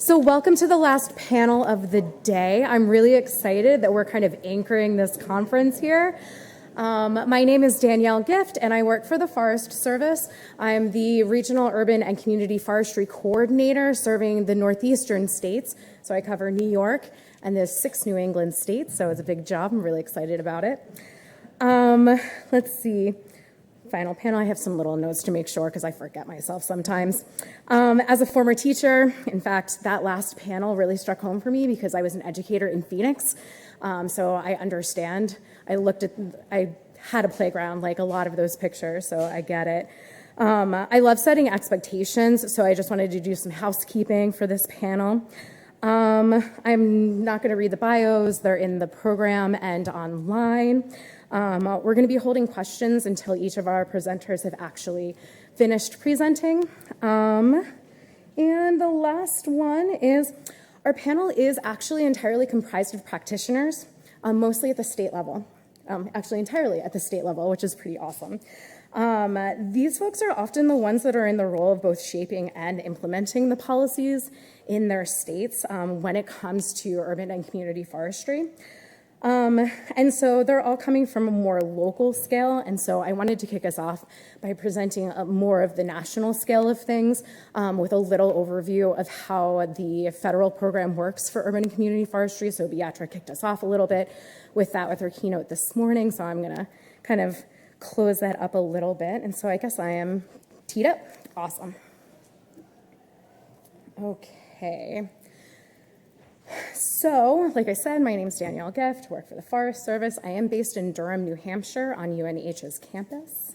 So welcome to the last panel of the day. I'm really excited that we're kind of anchoring this conference here. My name is Danielle Gift, and I work for the Forest Service. I'm the Regional Urban and Community Forestry Coordinator serving the northeastern states. So I cover New York and the 6 New England states, so it's a big job. I'm really excited about it. Let's see. Final panel, I have some little notes to make sure because I forget myself sometimes. As a former teacher, in fact, that last panel really struck home for me because I was an educator in Phoenix, so I understand. I had a playground like a lot of those pictures, so I get it. I love setting expectations, so I just wanted to do some housekeeping for this panel. I'm not going to read the bios, they're in the program and online. We're going to be holding questions until each of our presenters have actually finished presenting. And the last one is, our panel is actually entirely comprised of practitioners, mostly at the state level, actually entirely at the state level, which is pretty awesome. These folks are often the ones that are in the role of both shaping and implementing the policies in their states when it comes to urban and community forestry. And so they're all coming from a more local scale, and so I wanted to kick us off by presenting more of the national scale of things with a little overview of how the federal program works for urban and community forestry. So Beatra kicked us off a little bit with that with her keynote this morning, so I'm going to kind of close that up a little bit. And so I guess I am teed up. Awesome. Okay. So, like I said, my name is Danielle Gift, work for the Forest Service. I am based in Durham, New Hampshire on UNH's campus.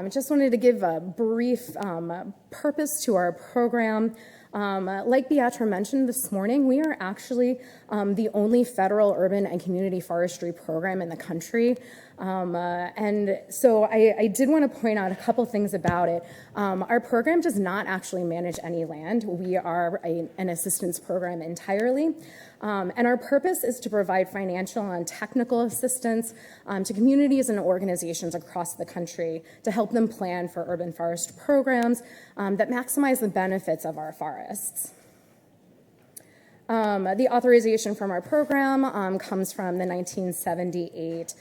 Just wanted to give a brief purpose to our program. Like Beatra mentioned this morning, we are actually the only federal urban and community forestry program in the country. And so I did want to point out a couple things about it. Our program does not actually manage any land. We are an assistance program entirely. And our purpose is to provide financial and technical assistance to communities and organizations across the country to help them plan for urban forest programs that maximize the benefits of our forests. The authorization from our program comes from the 1978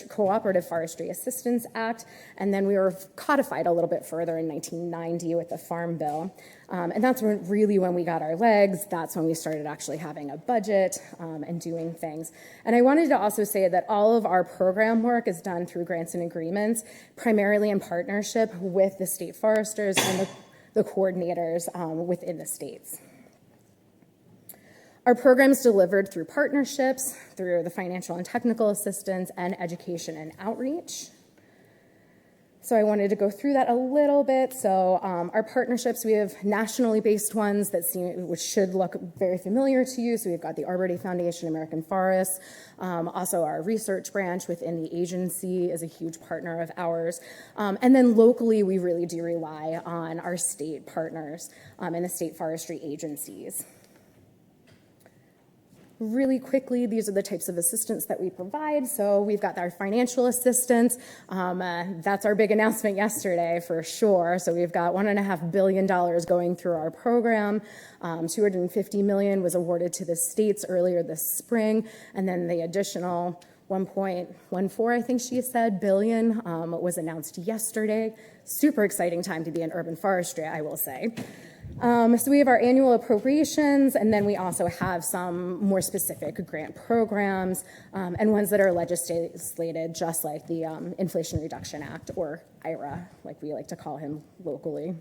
Cooperative Forestry Assistance Act, and then we were codified a little bit further in 1990 with the Farm Bill. And that's really when we got our legs. That's when we started actually having a budget and doing things. And I wanted to also say that all of our program work is done through grants and agreements, primarily in partnership with the state foresters and the coordinators within the states. Our program is delivered through partnerships, through the financial and technical assistance, and education and outreach. So I wanted to go through that a little bit. So our partnerships, we have nationally based ones which should look very familiar to you. So we've got the Arbor Day Foundation, American Forests. Also our research branch within the agency is a huge partner of ours. And then locally, we really do rely on our state partners and the state forestry agencies. Really quickly, these are the types of assistance that we provide. So we've got our financial assistance. That's our big announcement yesterday for sure. So we've got $1.5 billion going through our program. $250 million was awarded to the states earlier this spring. And then the additional 1.14, I think she said, billion was announced yesterday. Super exciting time to be in urban forestry, I will say. So we have our annual appropriations, and then we also have some more specific grant programs and ones that are legislated, just like the Inflation Reduction Act, or IRA, like we like to call him locally.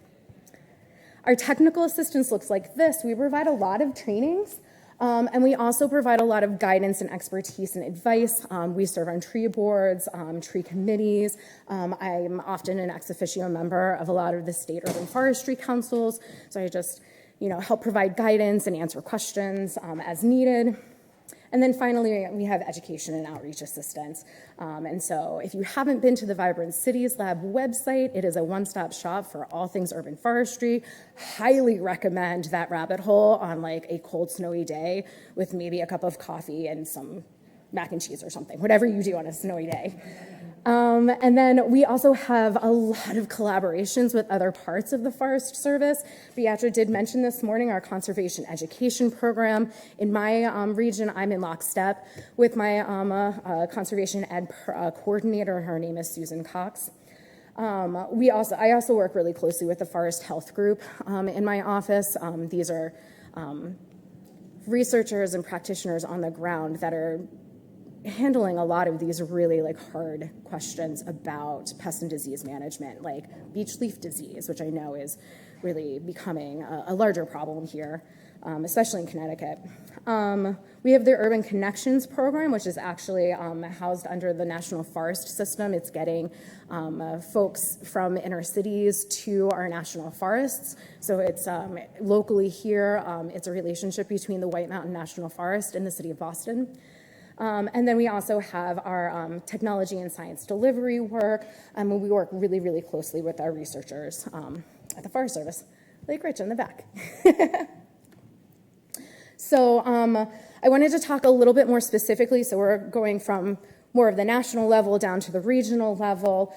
Our technical assistance looks like this. We provide a lot of trainings, and we also provide a lot of guidance and expertise and advice. We serve on tree boards, tree committees. I'm often an ex officio member of a lot of the state urban forestry councils, so I just, help provide guidance and answer questions as needed. And then finally, we have education and outreach assistance. And so if you haven't been to the Vibrant Cities Lab website, it is a one-stop shop for all things urban forestry. Highly recommend that rabbit hole on like a cold, snowy day with maybe a cup of coffee and some mac and cheese or something, whatever you do on a snowy day. And then we also have a lot of collaborations with other parts of the Forest Service. Beatrice did mention this morning our conservation education program. In my region, I'm in lockstep with my conservation ed coordinator. Her name is Susan Cox. I also work really closely with the Forest Health Group in my office. These are researchers and practitioners on the ground that are handling a lot of these really hard questions about pest and disease management, like beech leaf disease, which I know is really becoming a larger problem here, especially in Connecticut. We have the Urban Connections program, which is actually housed under the National Forest System. It's getting folks from inner cities to our national forests. So it's locally here, it's a relationship between the White Mountain National Forest and the city of Boston. And then we also have our technology and science delivery work, and we work really, really closely with our researchers at the Forest Service, like Rich in the back. So I wanted to talk a little bit more specifically, so we're going from more of the national level down to the regional level.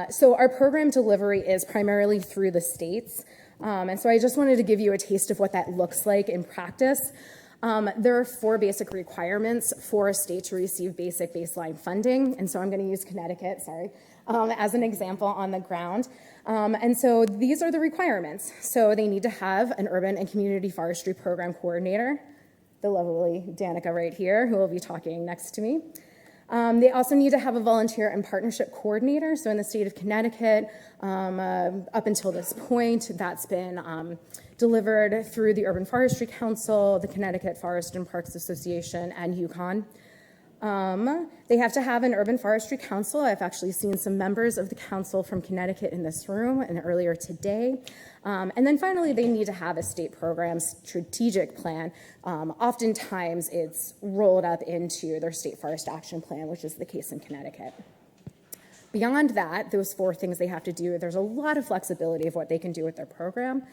So our program delivery is primarily through the states, and so I just wanted to give you a taste of what that looks like in practice. There are 4 basic requirements for a state to receive basic baseline funding, and so I'm going to use Connecticut, as an example on the ground. And so these are the requirements. So they need to have an urban and community forestry program coordinator, the lovely Danica right here, who will be talking next to me. They also need to have a volunteer and partnership coordinator. So in the state of Connecticut, up until this point, that's been delivered through the Urban Forestry Council, the Connecticut Forest and Parks Association, and UConn. They have to have an Urban Forestry Council. I've actually seen some members of the council from Connecticut in this room and earlier today. And then finally, they need to have a state program strategic plan. Oftentimes, it's rolled up into their state forest action plan, which is the case in Connecticut. Beyond that, those 4 things they have to do, there's a lot of flexibility of what they can do with their program.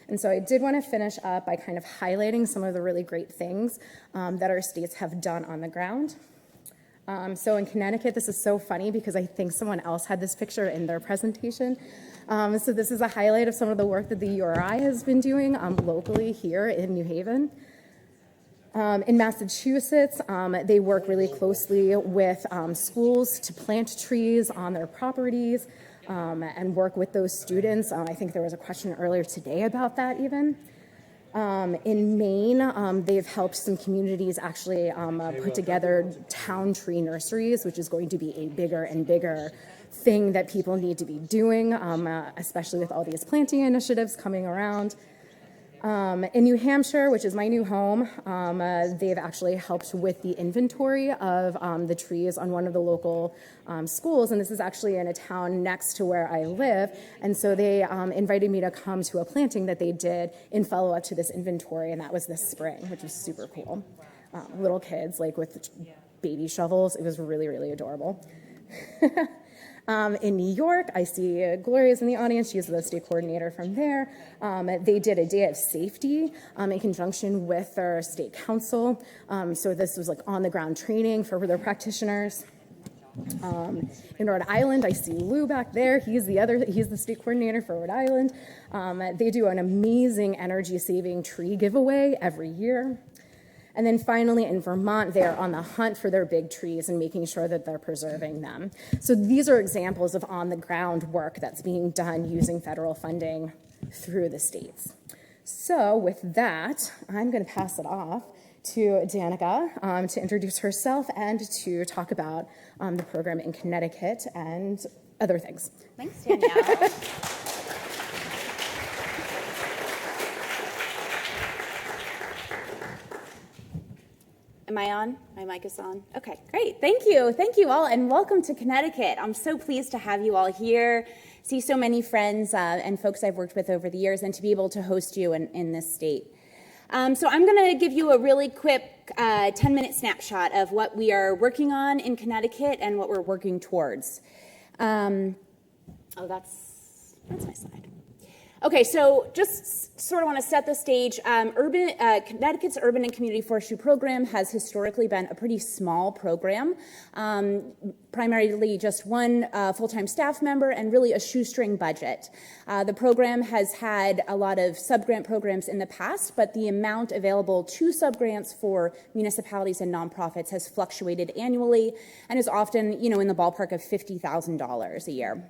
And so I did want to finish up by kind of highlighting some of the really great things that our states have done on the ground. So in Connecticut, this is so funny because I think someone else had this picture in their presentation. So this is a highlight of some of the work that the URI has been doing locally here in New Haven. In Massachusetts, they work really closely with schools to plant trees on their properties and work with those students. I think there was a question earlier today about that even. In Maine, they've helped some communities actually put together town tree nurseries, which is going to be a bigger and bigger thing that people need to be doing, especially with all these planting initiatives coming around. In New Hampshire, which is my new home, they've actually helped with the inventory of the trees on one of the local schools, and this is actually in a town next to where I live, and so they invited me to come to a planting that they did in follow-up to this inventory, and that was this spring, which was super cool. Little kids, with baby shovels. It was really, really adorable. In New York, I see Gloria's in the audience. She's the state coordinator from there. They did a day of safety in conjunction with their state council. So this was on-the-ground training for their practitioners. In Rhode Island, I see Lou back there. He's the state coordinator for Rhode Island. They do an amazing energy-saving tree giveaway every year. And then finally, in Vermont, they're on the hunt for their big trees and making sure that they're preserving them. So these are examples of on-the-ground work that's being done using federal funding through the states. So with that, I'm going to pass it off to Danica to introduce herself and to talk about the program in Connecticut and other things. Thanks, Danielle. Am I on? My mic is on. Okay, great. Thank you. Thank you all, and welcome to Connecticut. I'm so pleased to have you all here, see so many friends and folks I've worked with over the years, and to be able to host you in this state. So I'm going to give you a really quick 10-minute snapshot of what we are working on in Connecticut and what we're working towards. That's my slide. Okay, so just sort of want to set the stage. Connecticut's Urban and Community Forestry Program has historically been a pretty small program, primarily just one full-time staff member and really a shoestring budget. The program has had a lot of subgrant programs in the past, but the amount available to subgrants for municipalities and nonprofits has fluctuated annually and is often, in the ballpark of $50,000 a year.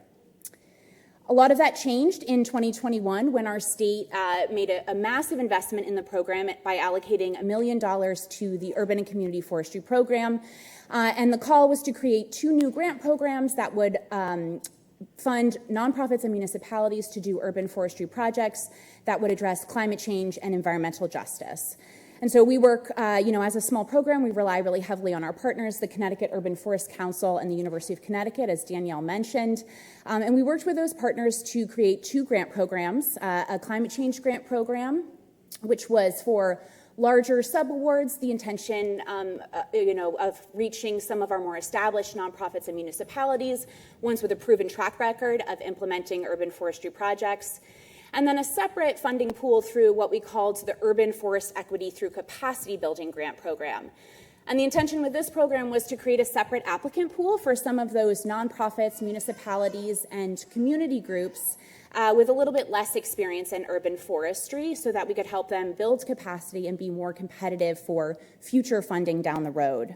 A lot of that changed in 2021 when our state made a massive investment in the program by allocating $1 million to the Urban and Community Forestry Program. And the call was to create 2 new grant programs that would fund nonprofits and municipalities to do urban forestry projects that would address climate change and environmental justice. And so we work, as a small program, we rely really heavily on our partners, the Connecticut Urban Forest Council and the University of Connecticut, as Danielle mentioned. And we worked with those partners to create 2 grant programs, a climate change grant program, which was for larger subawards, the intention, of reaching some of our more established nonprofits and municipalities, ones with a proven track record of implementing urban forestry projects. And then a separate funding pool through what we called the Urban Forest Equity through Capacity Building Grant Program. And the intention with this program was to create a separate applicant pool for some of those nonprofits, municipalities, and community groups with a little bit less experience in urban forestry so that we could help them build capacity and be more competitive for future funding down the road.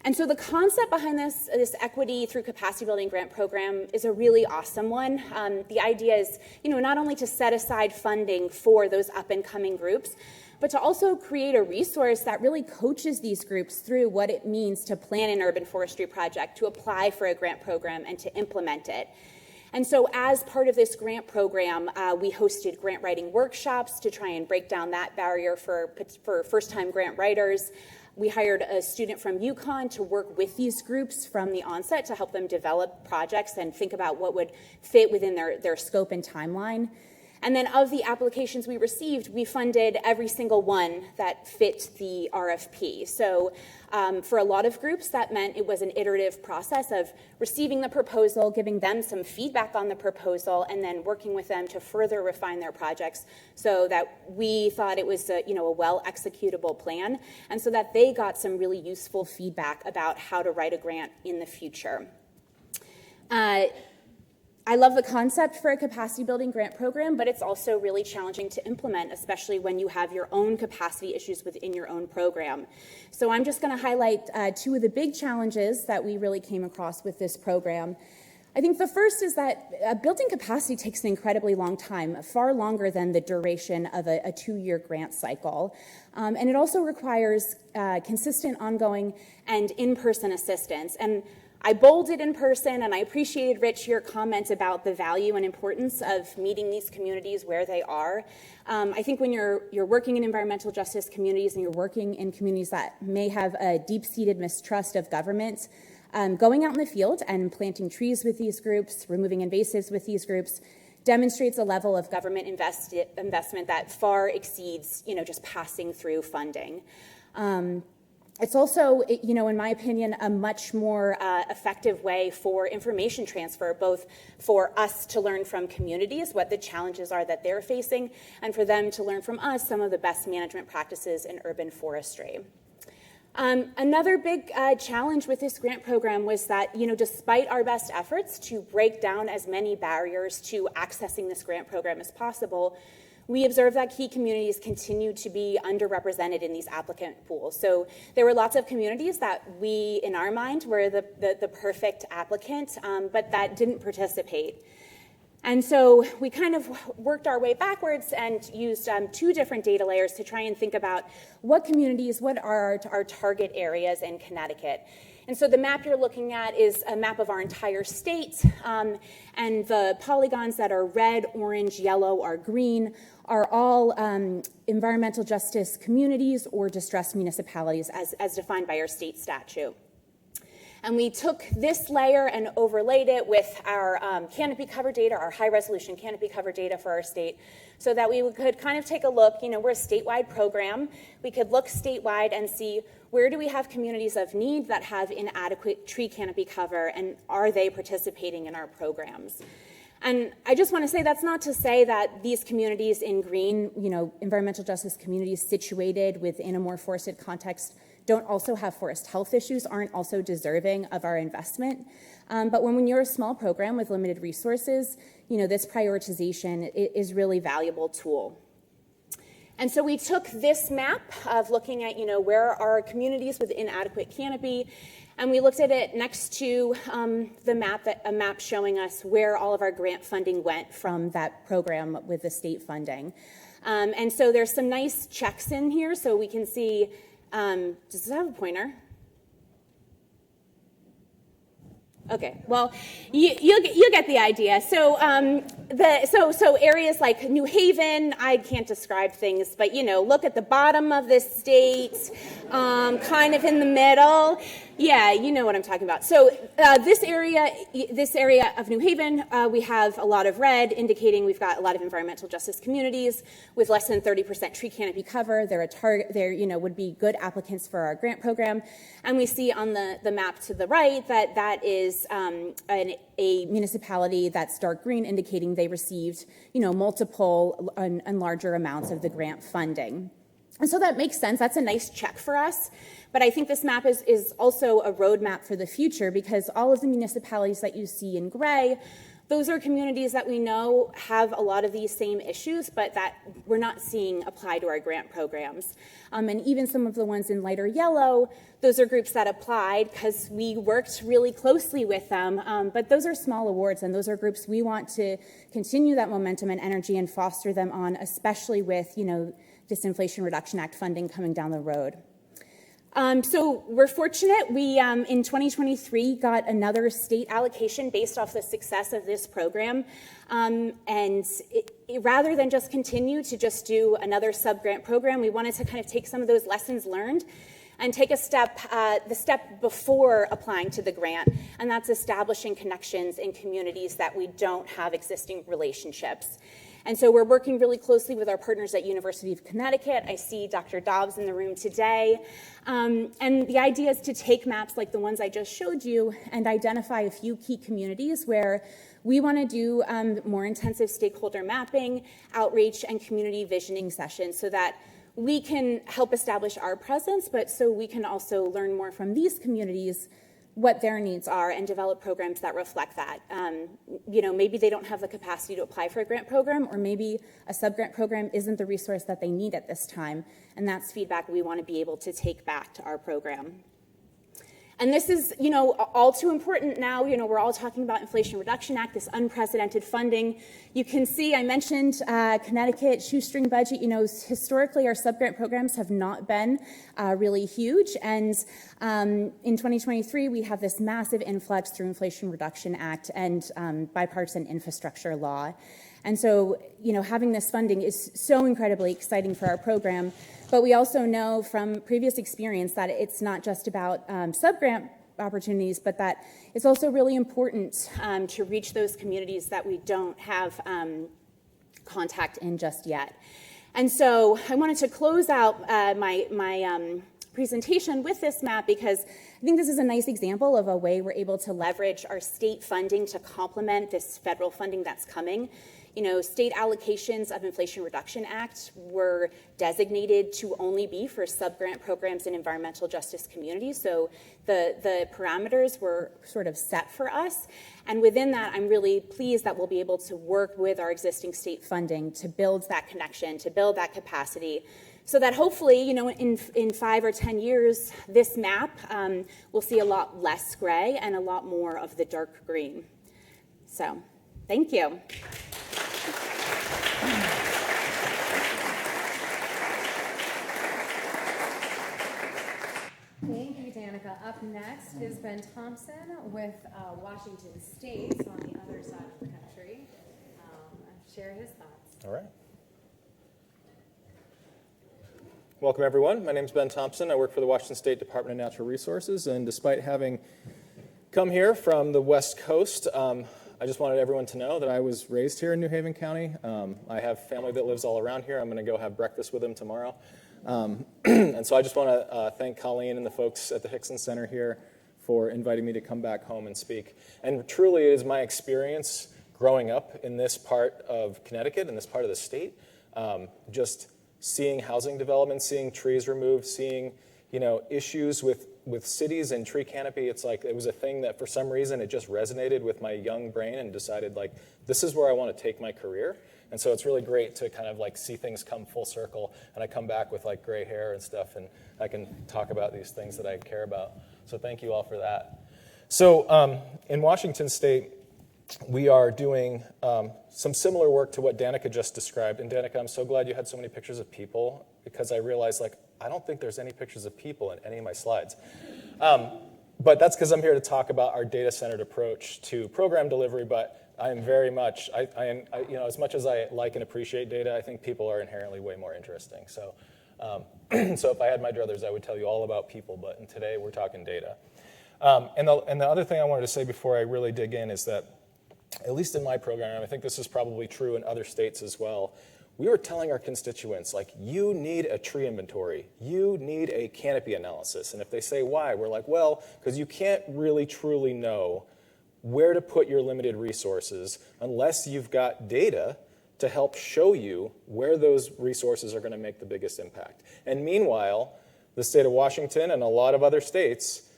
And so the concept behind this equity through capacity building grant program is a really awesome one. The idea is, not only to set aside funding for those up and coming groups, but to also create a resource that really coaches these groups through what it means to plan an urban forestry project, to apply for a grant program, and to implement it. And so as part of this grant program, we hosted grant writing workshops to try and break down that barrier for first-time grant writers. We hired a student from UConn to work with these groups from the onset to help them develop projects and think about what would fit within their scope and timeline. And then of the applications we received, we funded every single one that fit the RFP. So for a lot of groups, that meant it was an iterative process of receiving the proposal, giving them some feedback on the proposal, and then working with them to further refine their projects so that we thought it was a well-executable plan, and so that they got some really useful feedback about how to write a grant in the future. I love the concept for a capacity building grant program, but it's also really challenging to implement, especially when you have your own capacity issues within your own program. So I'm just going to highlight 2 of the big challenges that we really came across with this program. I think the first is that building capacity takes an incredibly long time, far longer than the duration of a 2-year grant cycle. And it also requires consistent, ongoing, and in-person assistance. And I bolded in person, and I appreciated, Rich, your comments about the value and importance of meeting these communities where they are. I think when you're working in environmental justice communities and you're working in communities that may have a deep-seated mistrust of government, going out in the field and planting trees with these groups, removing invasives with these groups, demonstrates a level of government investment that far exceeds, just passing through funding. It's also, in my opinion, a much more effective way for information transfer, both for us to learn from communities what the challenges are that they're facing, and for them to learn from us some of the best management practices in urban forestry. Another big challenge with this grant program was that, despite our best efforts to break down as many barriers to accessing this grant program as possible, we observed that key communities continue to be underrepresented in these applicant pools. So there were lots of communities that we, in our mind, were the perfect applicant, but that didn't participate. And so we kind of worked our way backwards and used 2 different data layers to try and think about what are our target areas in Connecticut. And so the map you're looking at is a map of our entire state, and the polygons that are red, orange, yellow, or green are all environmental justice communities or distressed municipalities as defined by our state statute. And we took this layer and overlaid it with our canopy cover data, our high-resolution canopy cover data for our state, so that we could kind of take a look. We're a statewide program. We could look statewide and see where do we have communities of need that have inadequate tree canopy cover, and are they participating in our programs? And I just want to say that's not to say that these communities in green, environmental justice communities situated within a more forested context don't also have forest health issues, aren't also deserving of our investment. But when you're a small program with limited resources, this prioritization is really a valuable tool. And so we took this map of looking at, where are communities with inadequate canopy, and we looked at it next to a map showing us where all of our grant funding went from that program with the state funding. And so there's some nice checks in here, so we can see, does this have a pointer? Okay, well, you get the idea. So, so areas like New Haven, I can't describe things, but look at the bottom of this state, kind of in the middle. Yeah, you know what I'm talking about. So this area of New Haven, we have a lot of red, indicating we've got a lot of environmental justice communities with less than 30% tree canopy cover. They're a target. They're would be good applicants for our grant program. And we see on the map to the right that is a municipality that's dark green, indicating they received multiple and larger amounts of the grant funding. And so that makes sense. That's a nice check for us. But I think this map is also a roadmap for the future, because all of the municipalities that you see in gray, those are communities that we know have a lot of these same issues, but that we're not seeing apply to our grant programs. And even some of the ones in lighter yellow, those are groups that applied because we worked really closely with them. But those are small awards, and those are groups we want to continue that momentum and energy and foster them on, especially with, this Inflation Reduction Act funding coming down the road. So we're fortunate. We, in 2023, got another state allocation based off the success of this program. And rather than just continue to just do another sub-grant program, we wanted to kind of take some of those lessons learned and take a step, the step before applying to the grant, and that's establishing connections in communities that we don't have existing relationships. And so we're working really closely with our partners at University of Connecticut. I see Dr. Dobbs in the room today. And the idea is to take maps like the ones I just showed you and identify a few key communities where we want to do more intensive stakeholder mapping, outreach, and community visioning sessions so that we can help establish our presence, but so we can also learn more from these communities what their needs are and develop programs that reflect that. Maybe they don't have the capacity to apply for a grant program, or maybe a sub-grant program isn't the resource that they need at this time, and that's feedback we want to be able to take back to our program. And this is, all too important now. We're all talking about Inflation Reduction Act, this unprecedented funding. You can see, I mentioned Connecticut, shoestring budget. Historically, our sub-grant programs have not been really huge. And in 2023, we have this massive influx through Inflation Reduction Act and bipartisan infrastructure law. And so, having this funding is so incredibly exciting for our program. But we also know from previous experience that it's not just about sub-grant opportunities, but that it's also really important to reach those communities that we don't have contact in just yet. And so I wanted to close out my presentation with this map because I think this is a nice example of a way we're able to leverage our state funding to complement this federal funding that's coming. State allocations of Inflation Reduction Act were designated to only be for sub-grant programs in environmental justice communities. So the parameters were sort of set for us. And within that, I'm really pleased that we'll be able to work with our existing state funding to build that connection, to build that capacity, so that hopefully, in 5 or 10 years, this map will see a lot less gray and a lot more of the dark green. So, thank you. Thank you, Danica. Up next is Ben Thompson with Washington State on the other side of the country. Share his thoughts. All right. Welcome, everyone. My name is Ben Thompson. I work for the Washington State Department of Natural Resources, and despite having come here from the West Coast, I just wanted everyone to know that I was raised here in New Haven County. I have family that lives all around here. I'm going to go have breakfast with them tomorrow. And so I just want to thank Colleen and the folks at the Hickson Center here for inviting me to come back home and speak. And truly, it is my experience growing up in this part of Connecticut, in this part of the state, just seeing housing development, seeing trees removed, seeing issues with cities and tree canopy. It's like it was a thing that for some reason it just resonated with my young brain and decided like this is where I want to take my career. And so it's really great to kind of like see things come full circle, and I come back with like gray hair and stuff, and I can talk about these things that I care about. So thank you all for that. So in Washington State, we are doing some similar work to what Danica just described. And Danica, I'm so glad you had so many pictures of people, because I realized like I don't think there's any pictures of people in any of my slides. But that's because I'm here to talk about our data-centered approach to program delivery. But I am very much, as much as I like and appreciate data, I think people are inherently way more interesting. So, so if I had my druthers, I would tell you all about people. But today we're talking data. And the other thing I wanted to say before I really dig in is that, at least in my program, and I think this is probably true in other states as well, we were telling our constituents, like, you need a tree inventory. You need a canopy analysis. And if they say why, we're like, well, because you can't really truly know where to put your limited resources unless you've got data to help show you where those resources are going to make the biggest impact. And meanwhile, the state of Washington and a lot of other states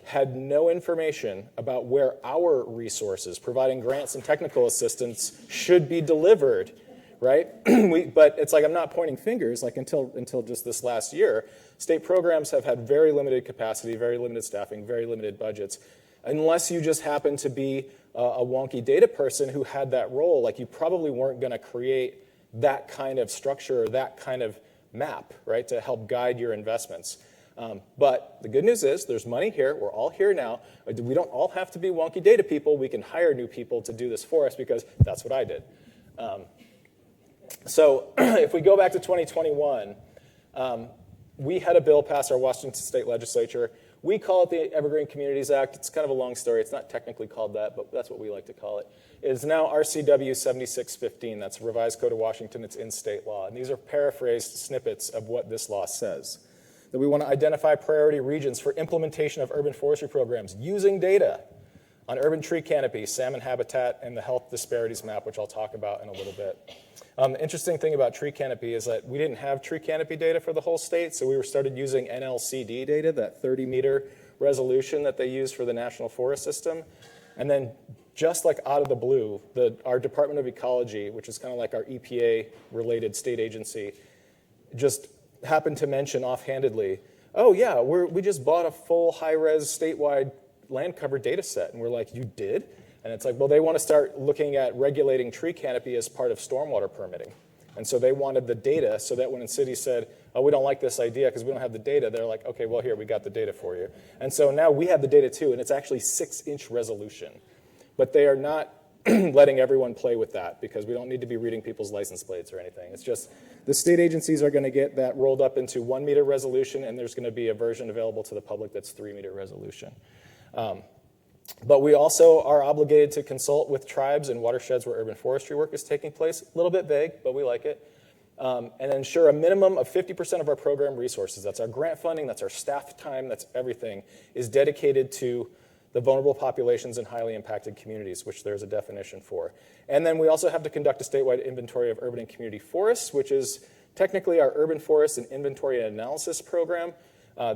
had no information about where our resources, providing grants and technical assistance, should be delivered, right? But it's like I'm not pointing fingers. Like until just this last year, state programs have had very limited capacity, very limited staffing, very limited budgets. Unless you just happen to be a wonky data person who had that role, like you probably weren't going to create that kind of structure or that kind of map, right, to help guide your investments. But the good news is there's money here. We're all here now. We don't all have to be wonky data people. We can hire new people to do this for us, because that's what I did. So if we go back to 2021, we had a bill pass our Washington State Legislature. We call it the Evergreen Communities Act. It's kind of a long story. It's not technically called that, but that's what we like to call it. It is now RCW 7615. That's a revised code of Washington. It's in state law. And these are paraphrased snippets of what this law says. That we want to identify priority regions for implementation of urban forestry programs using data on urban tree canopy, salmon habitat, and the health disparities map, which I'll talk about in a little bit. The interesting thing about tree canopy is that we didn't have tree canopy data for the whole state, so we started using NLCD data, that 30-meter resolution that they use for the National Forest System. And then just like out of the blue, our Department of Ecology, which is kind of like our EPA-related state agency, just happened to mention offhandedly, oh yeah, we just bought a full high-res statewide land cover data set. And we're like, you did? And it's like, well, they want to start looking at regulating tree canopy as part of stormwater permitting. And so they wanted the data so that when a city said, oh, we don't like this idea because we don't have the data, they're like, okay, well, here, we got the data for you. And so now we have the data too, and it's actually 6-inch resolution. But they are not letting everyone play with that, because we don't need to be reading people's license plates or anything. It's just the state agencies are going to get that rolled up into 1-meter resolution, and there's going to be a version available to the public that's 3-meter resolution. But we also are obligated to consult with tribes and watersheds where urban forestry work is taking place. A little bit vague, but we like it. And ensure a minimum of 50% of our program resources, that's our grant funding, that's our staff time, that's everything, is dedicated to the vulnerable populations in highly impacted communities, which there's a definition for. And then we also have to conduct a statewide inventory of urban and community forests, which is technically our urban forest and inventory and analysis program.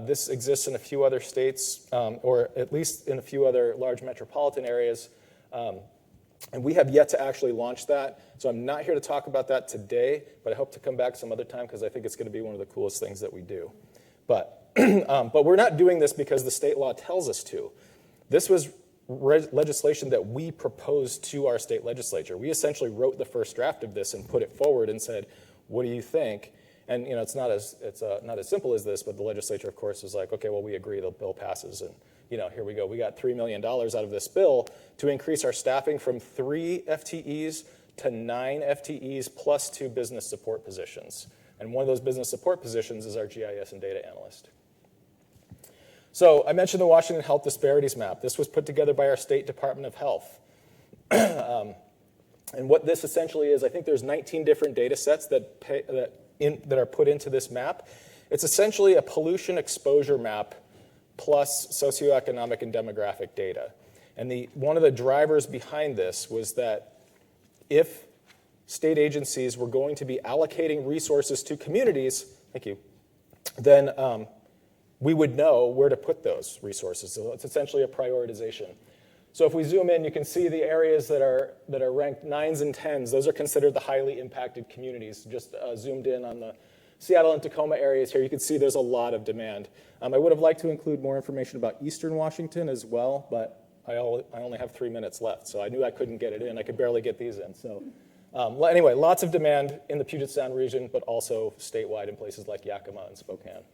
This exists in a few other states, or at least in a few other large metropolitan areas. And we have yet to actually launch that. So I'm not here to talk about that today, but I hope to come back some other time, because I think it's going to be one of the coolest things that we do. But we're not doing this because the state law tells us to. This was legislation that we proposed to our state legislature. We essentially wrote the first draft of this and put it forward and said, what do you think? And it's not as simple as this, but the legislature, of course, was like, okay, well, we agree, the bill passes, and here we go. We got $3 million out of this bill to increase our staffing from 3 FTEs to 9 FTEs plus 2 business support positions. And one of those business support positions is our GIS and data analyst. So I mentioned the Washington Health Disparities Map. This was put together by our State Department of Health. And what this essentially is, I think there's 19 different data sets that are put into this map. It's essentially a pollution exposure map plus socioeconomic and demographic data. And one of the drivers behind this was that if state agencies were going to be allocating resources to communities, thank you, then we would know where to put those resources. So it's essentially a prioritization. So if we zoom in, you can see the areas that are ranked 9s and 10s. Those are considered the highly impacted communities. Just zoomed in on the Seattle and Tacoma areas here, you can see there's a lot of demand. I would have liked to include more information about Eastern Washington as well, but I only have 3 minutes left, so I knew I couldn't get it in. I could barely get these in. So anyway, lots of demand in the Puget Sound region, but also statewide in places like Yakima and Spokane.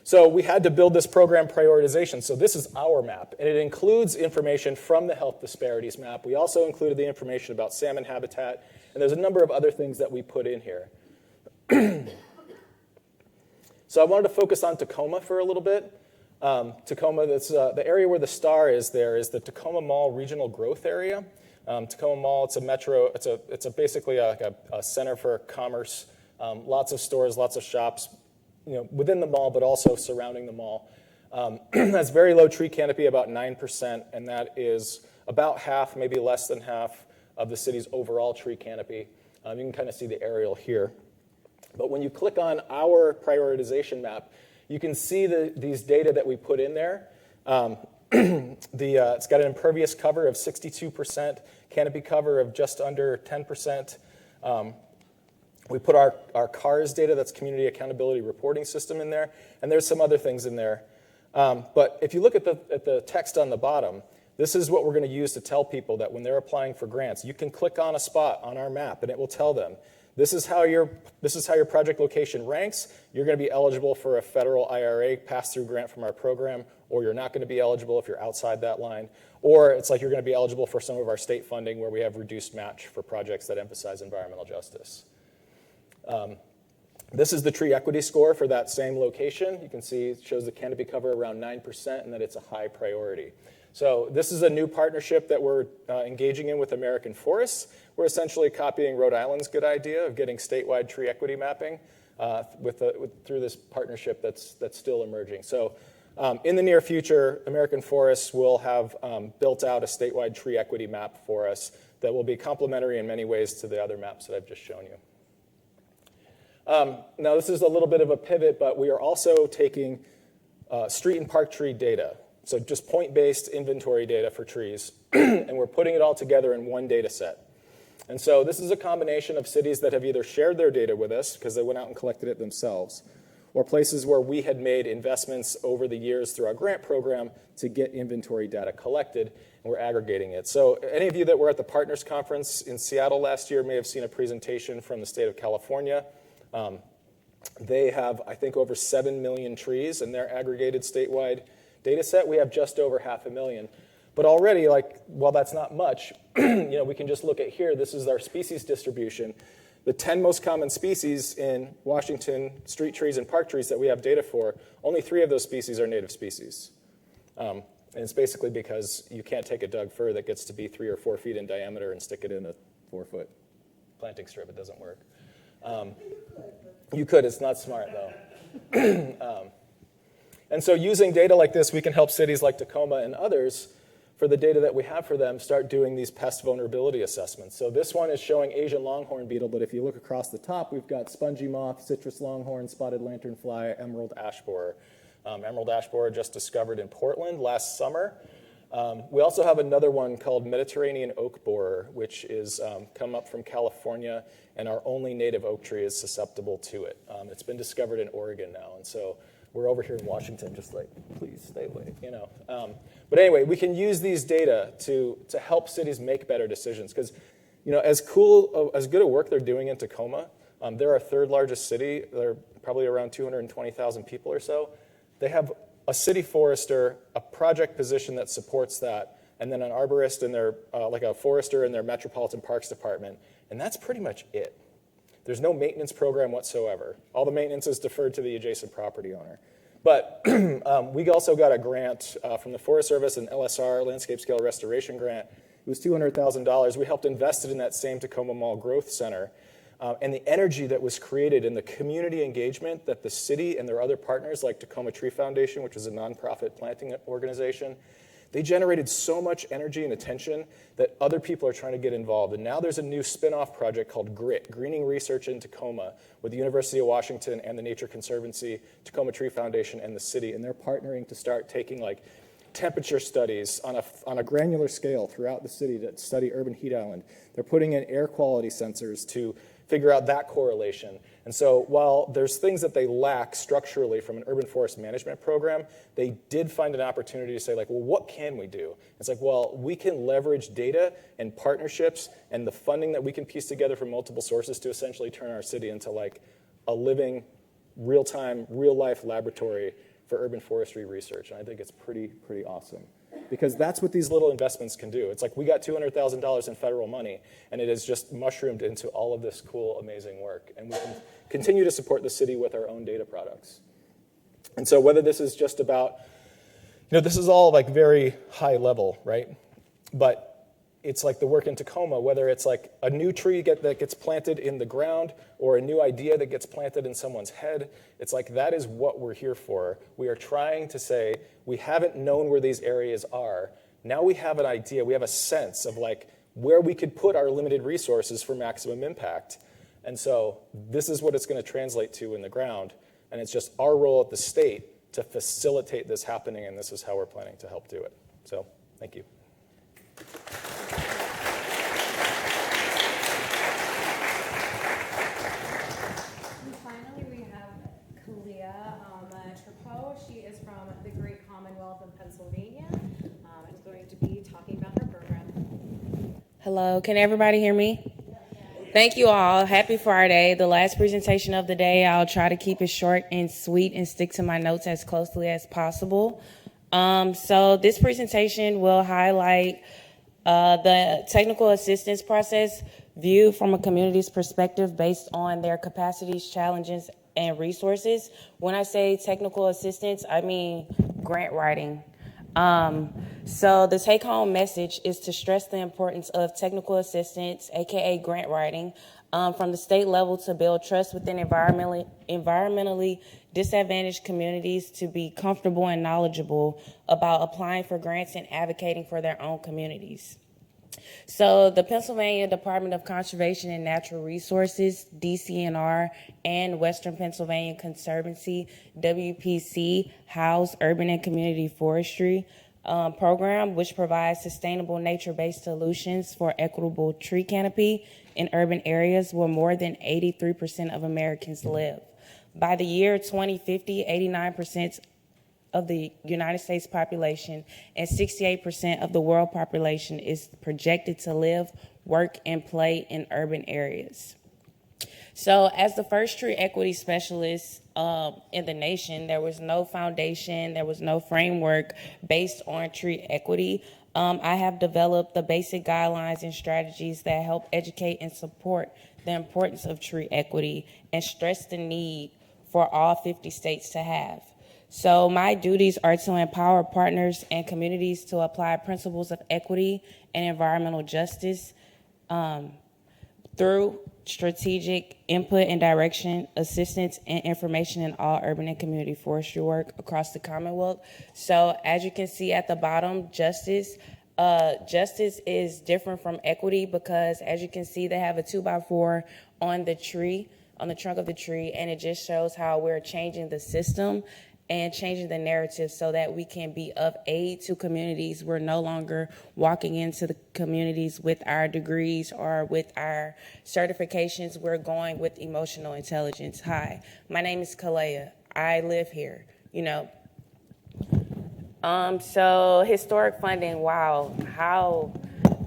So we had to build this program prioritization. So this is our map, and it includes information from the health disparities map. We also included the information about salmon habitat, and there's a number of other things that we put in here. So I wanted to focus on Tacoma for a little bit. Tacoma, that's, the area where the star is there is the Tacoma Mall Regional Growth Area. Tacoma Mall, it's a metro, it's basically like a center for commerce, lots of stores, lots of shops, within the mall, but also surrounding the mall. Has very low tree canopy, about 9%, and that is about half, maybe less than half, of the city's overall tree canopy. You can kind of see the aerial here. But when you click on our prioritization map, you can see these data that we put in there. It's got an impervious cover of 62%, canopy cover of just under 10%. We put our CARS data, that's Community Accountability Reporting System, in there, and there's some other things in there. But if you look at the text on the bottom, this is what we're going to use to tell people that when they're applying for grants, you can click on a spot on our map, and it will tell them, this is how your project location ranks. You're going to be eligible for a federal IRA pass-through grant from our program, or you're not going to be eligible if you're outside that line. Or it's like you're going to be eligible for some of our state funding where we have reduced match for projects that emphasize environmental justice. This is the tree equity score for that same location. You can see it shows the canopy cover around 9% and that it's a high priority. So this is a new partnership that we're engaging in with American Forests. We're essentially copying Rhode Island's good idea of getting statewide tree equity mapping through this partnership that's still emerging. So in the near future, American Forests will have built out a statewide tree equity map for us that will be complementary in many ways to the other maps that I've just shown you. Now, this is a little bit of a pivot, but we are also taking street and park tree data, so just point-based inventory data for trees, and we're putting it all together in one data set. And so this is a combination of cities that have either shared their data with us because they went out and collected it themselves, or places where we had made investments over the years through our grant program to get inventory data collected, and we're aggregating it. So any of you that were at the Partners Conference in Seattle last year may have seen a presentation from the state of California. They have, I think, over 7 million trees in their aggregated statewide data set. We have just over 500,000. But already, while that's not much, we can just look at here. This is our species distribution. The 10 most common species in Washington, street trees and park trees that we have data for, only 3 of those species are native species. And it's basically because you can't take a Doug fir that gets to be 3 or 4 feet in diameter and stick it in a 4-foot planting strip. It doesn't work. You could. It's not smart, though. And so using data like this, we can help cities like Tacoma and others, for the data that we have for them, start doing these pest vulnerability assessments. So this one is showing Asian longhorn beetle, but if you look across the top, we've got spongy moth, citrus longhorn, spotted lanternfly, emerald ash borer. Emerald ash borer just discovered in Portland last summer. We also have another one called Mediterranean oak borer, which is come up from California, and our only native oak tree is susceptible to it. It's been discovered in Oregon now, and so we're over here in Washington just like, please stay away, But anyway, we can use these data to help cities make better decisions, because as good a work they're doing in Tacoma, they're our 3rd largest city. They're probably around 220,000 people or so. They have a city forester, a project position that supports that, and then an arborist in their, like a forester in their Metropolitan Parks Department, and that's pretty much it. There's no maintenance program whatsoever. All the maintenance is deferred to the adjacent property owner. But we also got a grant from the Forest Service, an LSR, Landscape Scale Restoration Grant. It was $200,000. We helped invest it in that same Tacoma Mall Growth Center. And the energy that was created in the community engagement that the city and their other partners, like Tacoma Tree Foundation, which is a nonprofit planting organization, they generated so much energy and attention that other people are trying to get involved. And now there's a new spin-off project called GRIT, Greening Research in Tacoma, with the University of Washington and the Nature Conservancy, Tacoma Tree Foundation, and the city. And they're partnering to start taking like temperature studies on a granular scale throughout the city to study urban heat island. They're putting in air quality sensors to figure out that correlation. And so while there's things that they lack structurally from an urban forest management program, they did find an opportunity to say, like, well, what can we do? It's like, well, we can leverage data and partnerships and the funding that we can piece together from multiple sources to essentially turn our city into like a living, real-time, real-life laboratory for urban forestry research. And I think it's pretty awesome. Because that's what these little investments can do. It's like we got $200,000 in federal money, and it has just mushroomed into all of this cool, amazing work. And we can continue to support the city with our own data products. And so whether this is just about, this is all like very high level, right? But it's like the work in Tacoma, whether it's like a new tree that gets planted in the ground or a new idea that gets planted in someone's head, it's like that is what we're here for. We are trying to say, we haven't known where these areas are. Now we have an idea, we have a sense of like where we could put our limited resources for maximum impact. And so this is what it's going to translate to in the ground. And it's just our role at the state to facilitate this happening, and this is how we're planning to help do it. So thank you. She is from the Great Commonwealth of Pennsylvania and is going to be talking about her program. Hello, can everybody hear me? Thank you all. Happy Friday. The last presentation of the day. I'll try to keep it short and sweet and stick to my notes as closely as possible. So this presentation will highlight the technical assistance process viewed from a community's perspective based on their capacities, challenges, and resources. When I say technical assistance, I mean grant writing. So the take-home message is to stress the importance of technical assistance, aka grant writing, from the state level to build trust within environmentally disadvantaged communities to be comfortable and knowledgeable about applying for grants and advocating for their own communities. So the Pennsylvania Department of Conservation and Natural Resources, DCNR, and Western Pennsylvania Conservancy, WPC, house urban and community forestry program, which provides sustainable nature-based solutions for equitable tree canopy in urban areas where more than 83% of Americans live. By the year 2050, 89% of the United States population and 68% of the world population is projected to live, work, and play in urban areas. So as the first tree equity specialist in the nation, there was no foundation, there was no framework based on tree equity. I have developed the basic guidelines and strategies that help educate and support the importance of tree equity and stress the need for all 50 states to have. So my duties are to empower partners and communities to apply principles of equity and environmental justice through strategic input and direction, assistance, and information in all urban and community forestry work across the Commonwealth. So as you can see at the bottom, justice is different from equity because as you can see, they have a 2x4 on the tree, on the trunk of the tree, and it just shows how we're changing the system and changing the narrative so that we can be of aid to communities. We're no longer walking into the communities with our degrees or with our certifications. We're going with emotional intelligence. Hi, my name is Kalea. I live here, So historic funding, wow, how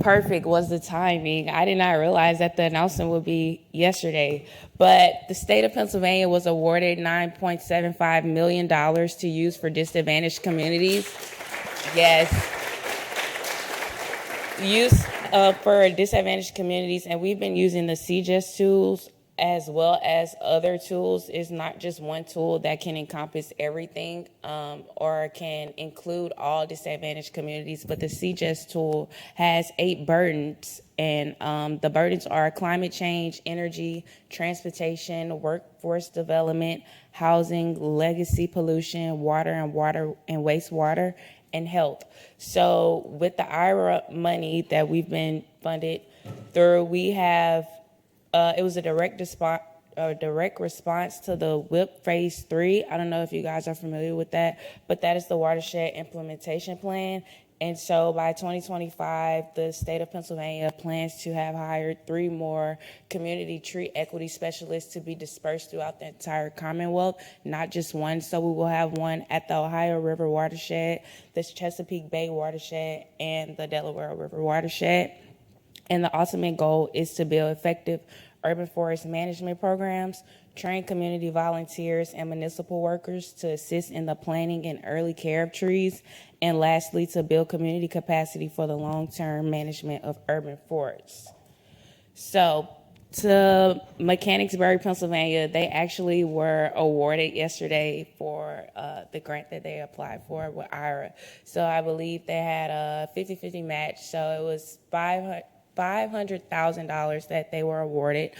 perfect was the timing. I did not realize that the announcement would be yesterday, but the state of Pennsylvania was awarded $9.75 million to use for disadvantaged communities. Yes. Use for disadvantaged communities, and we've been using the CGIS tools as well as other tools. Is not just one tool that can encompass everything or can include all disadvantaged communities, but the CGIS tool has 8 burdens, and the burdens are climate change, energy, transportation, workforce development, housing, legacy pollution, water and wastewater, and health. So with the IRA money that we've been funded through, we have, it was a direct response to the WIP Phase 3. I don't know if you guys are familiar with that, but that is the watershed implementation plan. And so by 2025, the state of Pennsylvania plans to have hired 3 more community tree equity specialists to be dispersed throughout the entire Commonwealth, not just one. So we will have one at the Ohio River watershed, the Chesapeake Bay watershed, and the Delaware River watershed. And the ultimate goal is to build effective urban forest management programs, train community volunteers and municipal workers to assist in the planting and early care of trees, and lastly, to build community capacity for the long-term management of urban forests. So, to Mechanicsburg, Pennsylvania, they actually were awarded yesterday for the grant that they applied for with IRA. So I believe they had a 50-50 match, so it was $500,000 that they were awarded.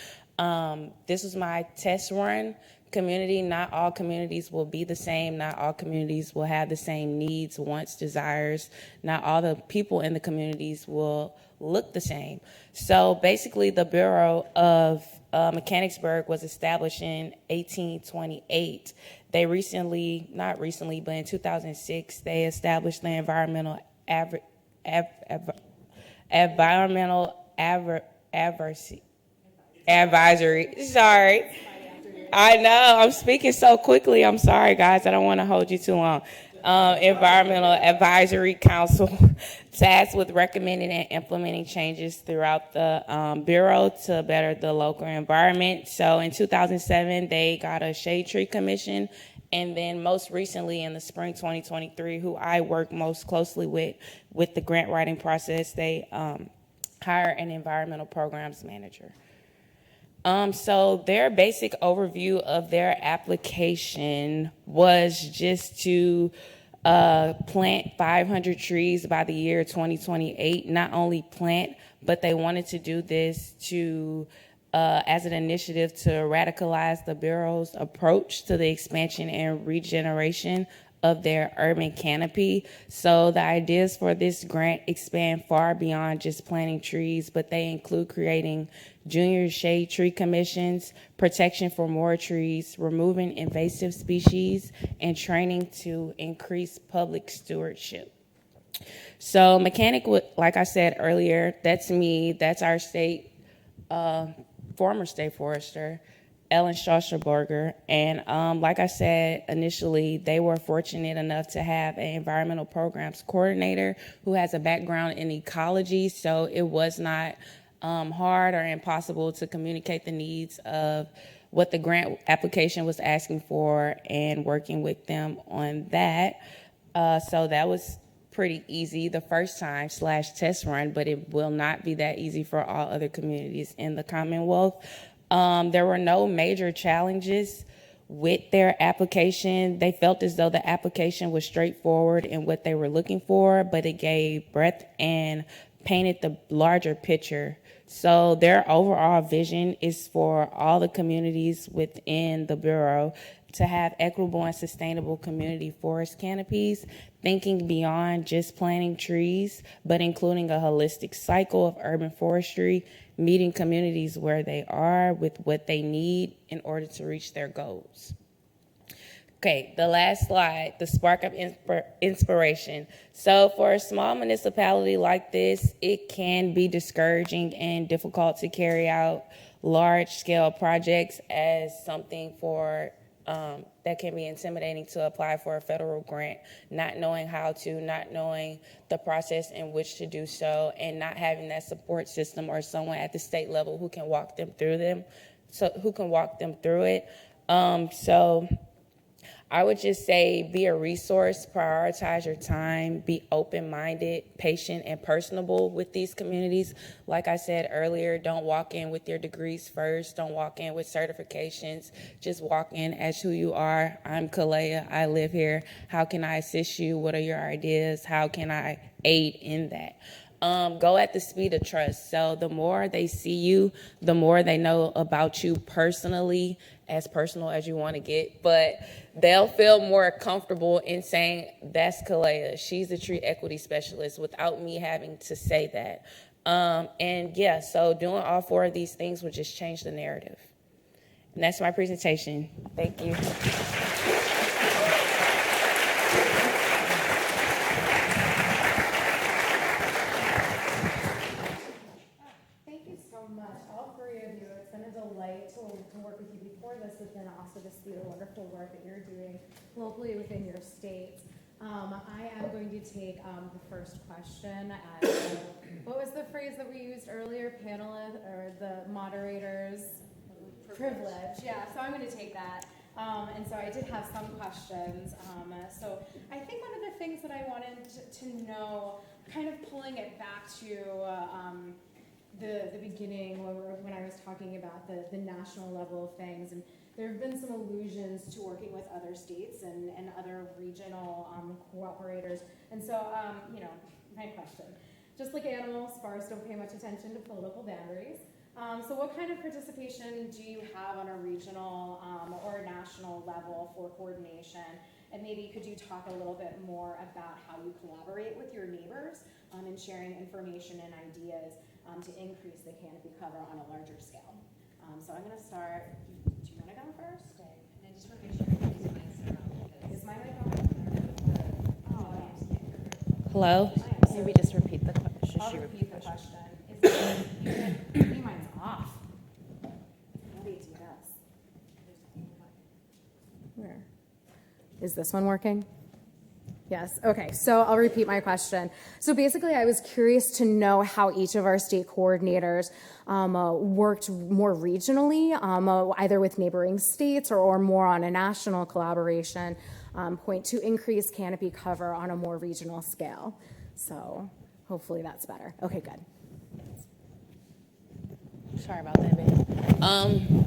This was my test run community. Not all communities will be the same. Not all communities will have the same needs, wants, desires. Not all the people in the communities will look the same. So basically, the Bureau of Mechanicsburg was established in 1828. They not recently, but in 2006, they established the Environmental Advisory. Sorry. I know, I'm speaking so quickly. I'm sorry, guys. I don't want to hold you too long. Environmental Advisory Council tasked with recommending and implementing changes throughout the Bureau to better the local environment. So in 2007, they got a shade tree commission. And then most recently in the spring 2023, who I work most closely with the grant writing process, they hire an environmental programs manager. So their basic overview of their application was just to plant 500 trees by the year 2028. Not only plant, but they wanted to do this to as an initiative to radicalize the Bureau's approach to the expansion and regeneration of their urban canopy. So the ideas for this grant expand far beyond just planting trees, but they include creating junior shade tree commissions, protection for more trees, removing invasive species, and training to increase public stewardship. So Mechanic, like I said earlier, that's me, that's our state, former state forester, Ellen Schausterberger. And like I said initially, they were fortunate enough to have an environmental programs coordinator who has a background in ecology, so it was not hard or impossible to communicate the needs of what the grant application was asking for and working with them on that. So that was pretty easy the first time / test run, but it will not be that easy for all other communities in the Commonwealth. There were no major challenges with their application. They felt as though the application was straightforward in what they were looking for, but it gave breadth and painted the larger picture. So their overall vision is for all the communities within the Bureau to have equitable and sustainable community forest canopies, thinking beyond just planting trees, but including a holistic cycle of urban forestry, meeting communities where they are with what they need in order to reach their goals. Okay, the last slide, the spark of inspiration. So for a small municipality like this, it can be discouraging and difficult to carry out large-scale projects as something for that can be intimidating to apply for a federal grant, not knowing how to, not knowing the process in which to do so, and not having that support system or someone at the state level who can walk them through it. So I would just say be a resource, prioritize your time, be open-minded, patient, and personable with these communities. Like I said earlier, don't walk in with your degrees first. Don't walk in with certifications. Just walk in as who you are. I'm Kalea. I live here. How can I assist you? What are your ideas? How can I aid in that? go at the speed of trust. So the more they see you, the more they know about you personally, as personal as you want to get, but they'll feel more comfortable in saying, that's Kalea, she's a tree equity specialist, without me having to say that. And yeah, so doing all 4 of these things would just change the narrative. And that's my presentation. Thank you. Thank you so much, all 3 of you. It's been a delight to work with you before this, but then also to see the wonderful work that you're doing locally within your states. I am going to take the first question as what was the phrase that we used earlier? Panelist or the moderators? Privilege. Yeah, so I'm going to take that. And so I did have some questions. So I think one of the things that I wanted to know, kind of pulling it back to the beginning when I was talking about the national level of things, and there have been some allusions to working with other states and other regional cooperators. And so, my question, just like animals, forests don't pay much attention to political boundaries. So what kind of participation do you have on a regional or national level for coordination? And maybe could you talk a little bit more about how you collaborate with your neighbors in sharing information and ideas to increase the canopy cover on a larger scale? So I'm going to start. Do you want to go first? And I just want to make sure everybody's mics are on. Is my mic on? Oh, Hello? Maybe just repeat the question. I'll repeat the question. Maybe mine's off. How do you do this? Where? Is this one working? Yes. Okay. So I'll repeat my question. So basically, I was curious to know how each of our state coordinators worked more regionally, either with neighboring states or more on a national collaboration point to increase canopy cover on a more regional scale. So hopefully that's better. Okay, good. Sorry about that, babe.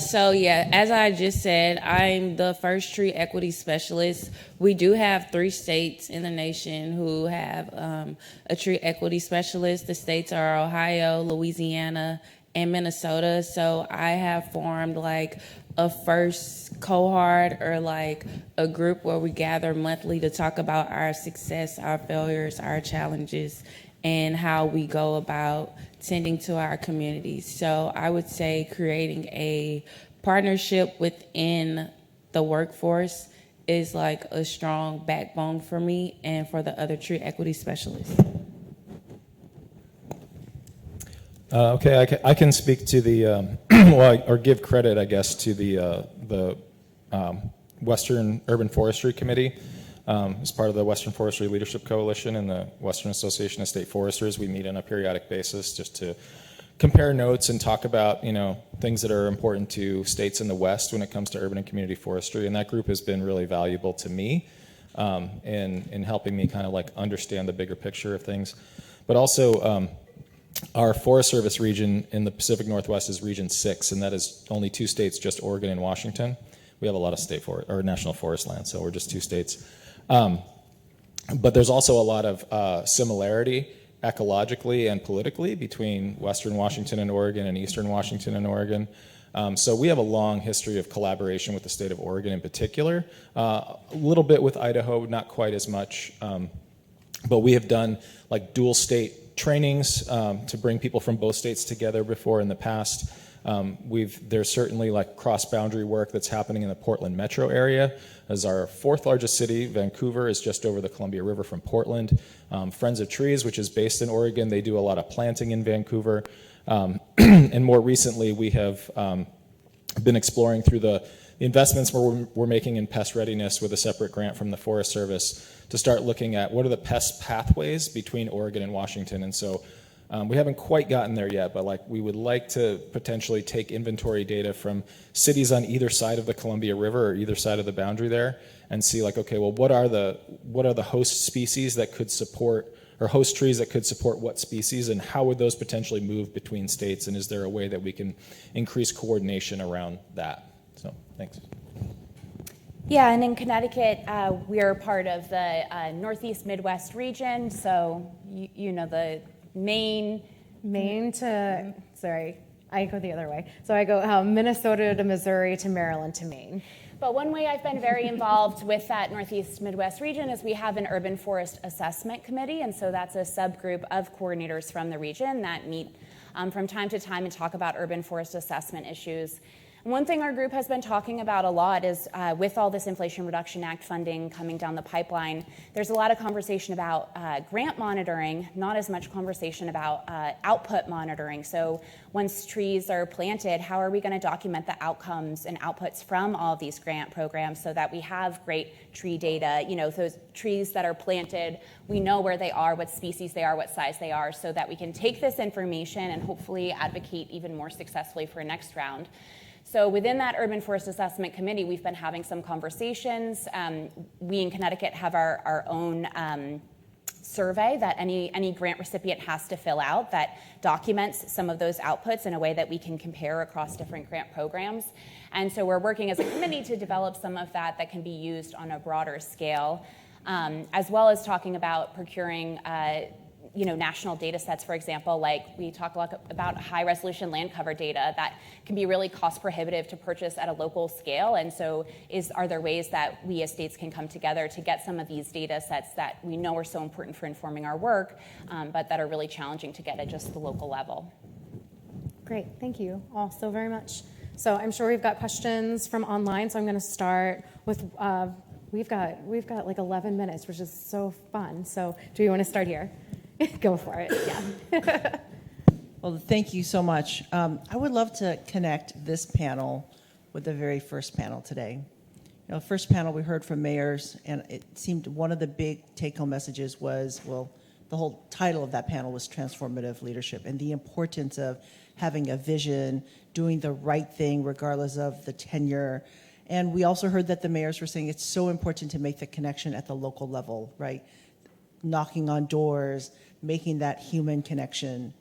So yeah, as I just said, I'm the first tree equity specialist. We do have 3 states in the nation who have a tree equity specialist. The states are Ohio, Louisiana, and Minnesota. So I have formed like a first cohort or like a group where we gather monthly to talk about our success, our failures, our challenges, and how we go about tending to our communities. So I would say creating a partnership within the workforce is like a strong backbone for me and for the other tree equity specialists. Okay, I can speak to the, or give credit, I guess, to the Western Urban Forestry Committee. As part of the Western Forestry Leadership Coalition and the Western Association of State Foresters, we meet on a periodic basis just to compare notes and talk about, things that are important to states in the West when it comes to urban and community forestry. And that group has been really valuable to me in helping me kind of like understand the bigger picture of things. But also, our Forest Service region in the Pacific Northwest is Region 6, and that is only 2 states, just Oregon and Washington. We have a lot of state forest or national forest land, so we're just 2 states. But there's also a lot of similarity ecologically and politically between Western Washington and Oregon and Eastern Washington and Oregon. So we have a long history of collaboration with the state of Oregon in particular, a little bit with Idaho, not quite as much. But we have done like dual state trainings to bring people from both states together before in the past. There's certainly like cross-boundary work that's happening in the Portland metro area. As our 4th largest city, Vancouver is just over the Columbia River from Portland. Friends of Trees, which is based in Oregon, they do a lot of planting in Vancouver. And more recently, we have been exploring through the investments we're making in pest readiness with a separate grant from the Forest Service to start looking at what are the pest pathways between Oregon and Washington. And so we haven't quite gotten there yet, but like we would like to potentially take inventory data from cities on either side of the Columbia River or either side of the boundary there and see like, okay, well, what are the host species that could support, or host trees that could support what species, and how would those potentially move between states, and is there a way that we can increase coordination around that? So, thanks. Yeah, and in Connecticut, we're part of the Northeast Midwest region, so you know the Maine to, sorry, I go the other way. So I go Minnesota to Missouri to Maryland to Maine. But one way I've been very involved with that Northeast Midwest region is we have an urban forest assessment committee, and so that's a subgroup of coordinators from the region that meet from time to time and talk about urban forest assessment issues. One thing our group has been talking about a lot is with all this Inflation Reduction Act funding coming down the pipeline, there's a lot of conversation about grant monitoring, not as much conversation about output monitoring. So once trees are planted, how are we going to document the outcomes and outputs from all of these grant programs so that we have great tree data? You know, those trees that are planted, we know where they are, what species they are, what size they are, so that we can take this information and hopefully advocate even more successfully for a next round. So within that Urban Forest Assessment Committee, we've been having some conversations. We in Connecticut have our own survey that any grant recipient has to fill out that documents some of those outputs in a way that we can compare across different grant programs. And so we're working as a committee to develop some of that can be used on a broader scale, as well as talking about procuring national data sets, for example, like we talk a lot about high resolution land cover data that can be really cost prohibitive to purchase at a local scale. And so are there ways that we as states can come together to get some of these data sets that we know are so important for informing our work, but that are really challenging to get at just the local level? Great, thank you all so very much. So I'm sure we've got questions from online, so I'm going to start with, we've got like 11 minutes, which is so fun. So do you want to start here? Go for it, yeah. Well, thank you so much. I would love to connect this panel with the very first panel today. You know, first panel we heard from mayors, and it seemed one of the big take-home messages was, well, the whole title of that panel was transformative leadership and the importance of having a vision, doing the right thing regardless of the tenure. And we also heard that the mayors were saying it's so important to make the connection at the local level, right? Knocking on doors, making that human connection.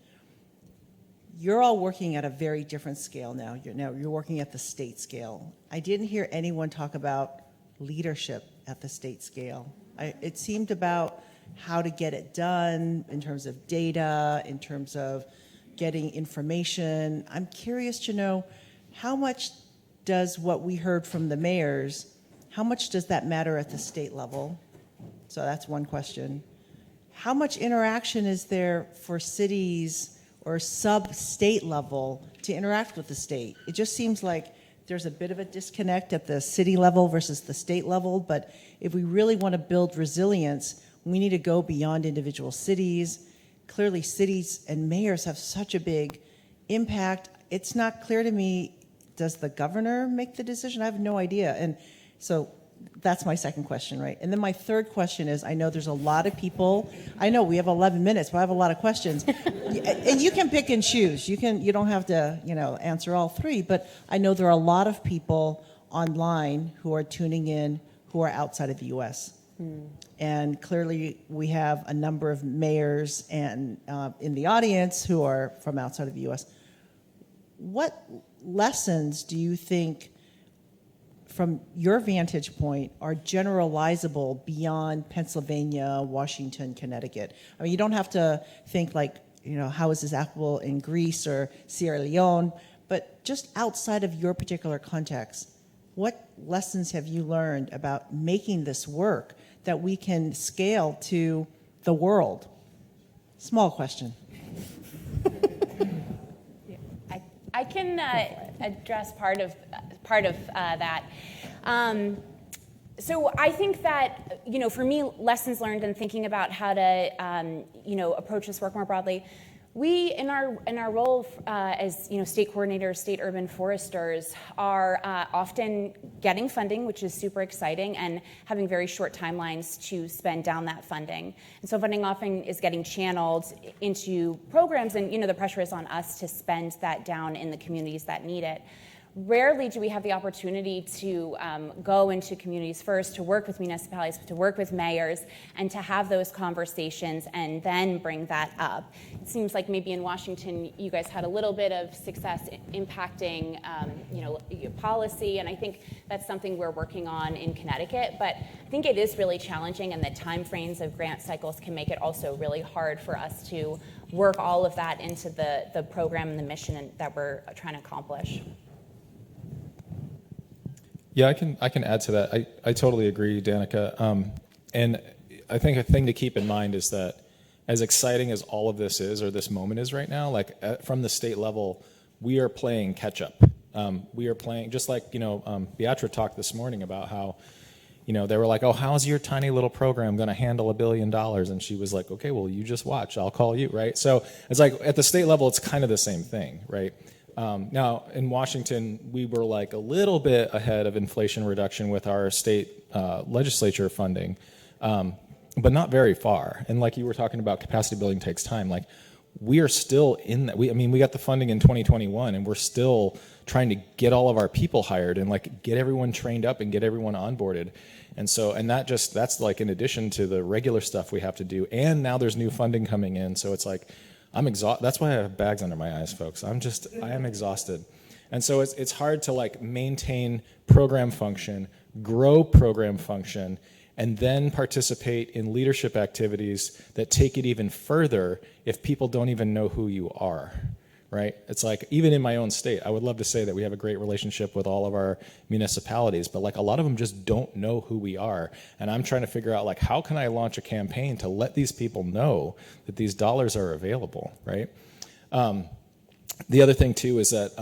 You're all working at a very different scale now. You're working at the state scale. I didn't hear anyone talk about leadership at the state scale. It seemed about how to get it done in terms of data, in terms of getting information. I'm curious to know how much does what we heard from the mayors, how much does that matter at the state level? So that's one question. How much interaction is there for cities or sub-state level to interact with the state? It just seems like there's a bit of a disconnect at the city level versus the state level, but if we really want to build resilience, we need to go beyond individual cities. Clearly, cities and mayors have such a big impact. It's not clear to me, does the governor make the decision? I have no idea. And so that's my second question, right? And then my third question is, I know there's a lot of people. I know we have 11 minutes, but I have a lot of questions. And you can pick and choose. You don't have to, answer all three, but I know there are a lot of people online who are tuning in who are outside of the U.S. And clearly we have a number of mayors and in the audience who are from outside of the U.S. What lessons do you think, from your vantage point, are generalizable beyond Pennsylvania, Washington, Connecticut? I mean, you don't have to think like, how is this applicable in Greece or Sierra Leone, but just outside of your particular context, what lessons have you learned about making this work that we can scale to the world? Small question. I can address part of that. So I think that, for me, lessons learned and thinking about how to, approach this work more broadly, we, in our role as, state coordinators, state urban foresters, are often getting funding, which is super exciting, and having very short timelines to spend down that funding. And so funding often is getting channeled into programs, and, the pressure is on us to spend that down in the communities that need it. rarely do we have the opportunity to go into communities first, to work with municipalities, to work with mayors, and to have those conversations and then bring that up. It seems like maybe in Washington you guys had a little bit of success impacting policy, and I think that's something we're working on in Connecticut, but I think it is really challenging, and the timeframes of grant cycles can make it also really hard for us to work all of that into the program and the mission that we're trying to accomplish. Yeah, I can add to that. I totally agree, Danica. And I think a thing to keep in mind is that as exciting as all of this is, or this moment is right now, like from the state level, we are playing catch up. We are playing, just like, Beatra talked this morning about how, they were like, oh, how's your tiny little program going to handle $1 billion? And she was like, okay, well, you just watch. I'll call you, right? So it's like at the state level, it's kind of the same thing, right? Now, in Washington, we were like a little bit ahead of inflation reduction with our state legislature funding, but not very far. And like you were talking about, capacity building takes time. Like we are still in that. We got the funding in 2021, and we're still trying to get all of our people hired and like get everyone trained up and get everyone onboarded. And so, and that's like in addition to the regular stuff we have to do. And now there's new funding coming in. So it's like, I'm exhausted. That's why I have bags under my eyes, folks. I am exhausted. And so it's hard to like maintain program function, grow program function, and then participate in leadership activities that take it even further if people don't even know who you are, right? It's like, even in my own state, I would love to say that we have a great relationship with all of our municipalities, but like a lot of them just don't know who we are. And I'm trying to figure out like, how can I launch a campaign to let these people know that these dollars are available, right? The other thing too is that